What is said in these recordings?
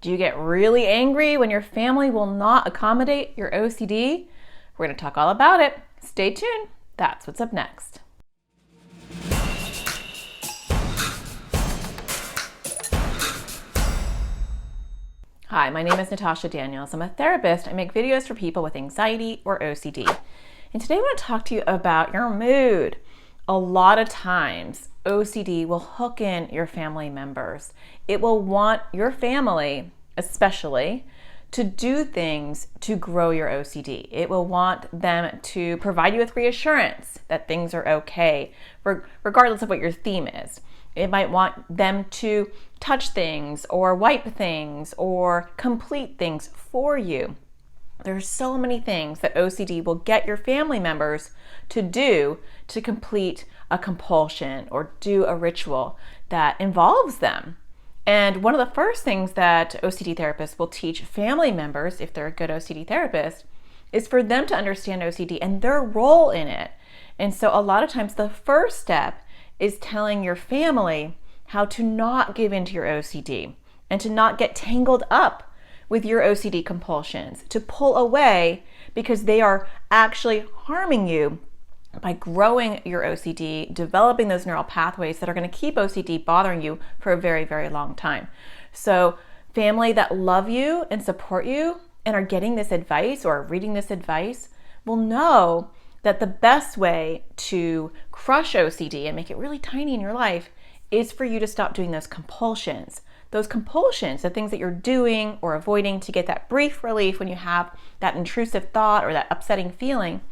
Do you get really angry when your family will not accommodate your OCD? We're going to talk all about it. Stay tuned. That's what's up next. Hi, my name is Natasha Daniels. I'm a therapist. I make videos for people with anxiety or OCD. And today I want to talk to you about your mood. A lot of times, OCD will hook in your family members. It will want your family, especially, to do things to grow your OCD. It will want them to provide you with reassurance that things are okay, regardless of what your theme is. It might want them to touch things or wipe things or complete things for you. There's so many things that OCD will get your family members to do to complete a compulsion or do a ritual that involves them. And one of the first things that OCD therapists will teach family members, if they're a good OCD therapist, is for them to understand OCD and their role in it. And so a lot of times the first step is telling your family how to not give into your OCD and to not get tangled up with your OCD compulsions, to pull away because they are actually harming you by growing your OCD, developing those neural pathways that are going to keep OCD bothering you for a very, very long time. So family that love you and support you and are getting this advice or reading this advice will know that the best way to crush OCD and make it really tiny in your life is for you to stop doing those compulsions. Those compulsions, the things that you're doing or avoiding to get that brief relief when you have that intrusive thought or that upsetting feeling,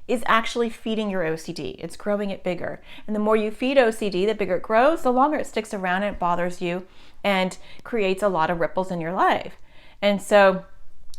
is actually feeding your OCD. It's growing it bigger. And the more you feed OCD, the bigger it grows, the longer it sticks around and it bothers you and creates a lot of ripples in your life. And so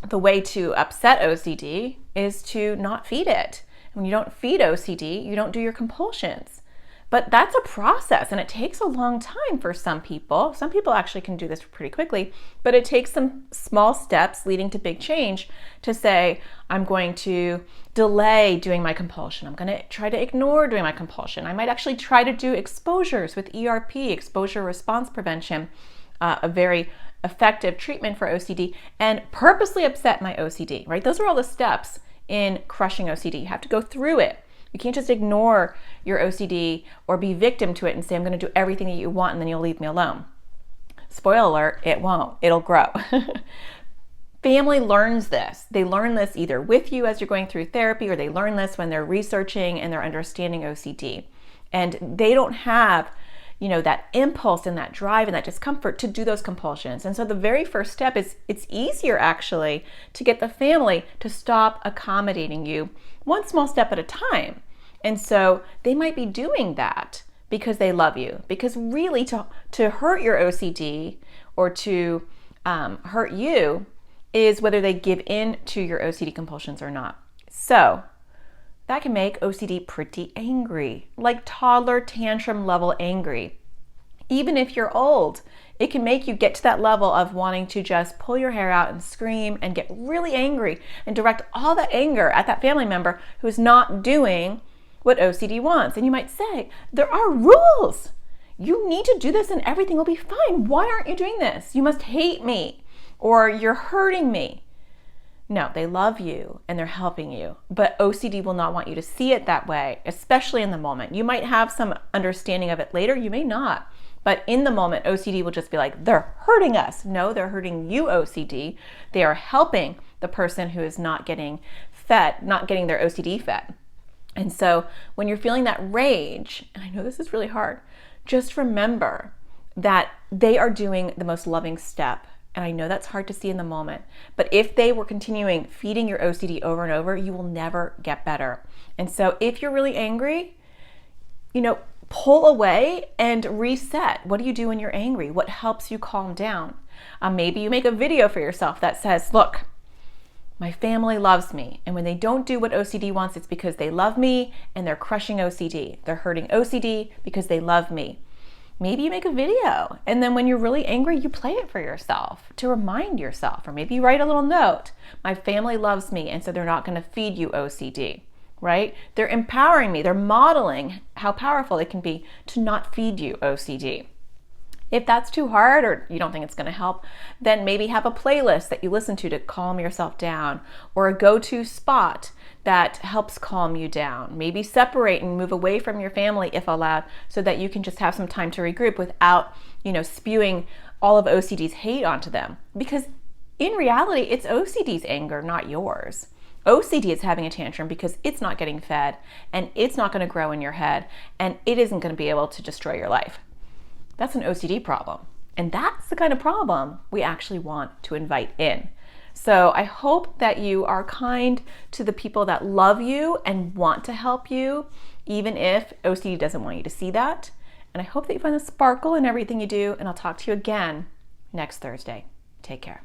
the way to upset OCD is to not feed it. When you don't feed OCD, you don't do your compulsions. But that's a process and it takes a long time for some people. Some people actually can do this pretty quickly, but it takes some small steps leading to big change to say, I'm going to delay doing my compulsion. I'm going to try to ignore doing my compulsion. I might actually try to do exposures with ERP, exposure response prevention, a very effective treatment for OCD, and purposely upset my OCD, right? Those are all the steps in crushing OCD. You have to go through it. You can't just ignore your OCD or be victim to it and say, I'm going to do everything that you want and then you'll leave me alone. Spoiler alert, it won't. It'll grow. Family learns this. They learn this either with you as you're going through therapy, or they learn this when they're researching and they're understanding OCD. And they don't have, that impulse and that drive and that discomfort to do those compulsions. And so the very first step is, it's easier actually to get the family to stop accommodating you one small step at a time. And so they might be doing that because they love you, because really to hurt your OCD or to hurt you is whether they give in to your OCD compulsions or not. So that can make OCD pretty angry, like toddler tantrum level angry. Even if you're old, it can make you get to that level of wanting to just pull your hair out and scream and get really angry and direct all that anger at that family member who's not doing what OCD wants. And you might say, there are rules. You need to do this and everything will be fine. Why aren't you doing this? You must hate me or you're hurting me. No, they love you and they're helping you, but OCD will not want you to see it that way, especially in the moment. You might have some understanding of it later, you may not, but in the moment, OCD will just be like, they're hurting us. No, they're hurting you, OCD. They are helping the person who is not getting fed, not getting their OCD fed. And so when you're feeling that rage, and I know this is really hard, just remember that they are doing the most loving step. And I know that's hard to see in the moment, but if they were continuing feeding your OCD over and over, you will never get better. And so if you're really angry, pull away and reset. What do you do when you're angry? What helps you calm down? Maybe you make a video for yourself that says, look, my family loves me. And when they don't do what OCD wants, it's because they love me and they're crushing OCD. They're hurting OCD because they love me. Maybe you make a video and then when you're really angry, you play it for yourself to remind yourself, or maybe you write a little note. My family loves me and so they're not going to feed you OCD, right? They're empowering me. They're modeling how powerful it can be to not feed you OCD. If that's too hard or you don't think it's going to help, then maybe have a playlist that you listen to calm yourself down, or a go-to spot that helps calm you down. Maybe separate and move away from your family if allowed, so that you can just have some time to regroup without, spewing all of OCD's hate onto them. Because in reality, it's OCD's anger, not yours. OCD is having a tantrum because it's not getting fed, and it's not going to grow in your head, and it isn't going to be able to destroy your life. That's an OCD problem. And that's the kind of problem we actually want to invite in. So I hope that you are kind to the people that love you and want to help you, even if OCD doesn't want you to see that. And I hope that you find the sparkle in everything you do, and I'll talk to you again next Thursday. Take care.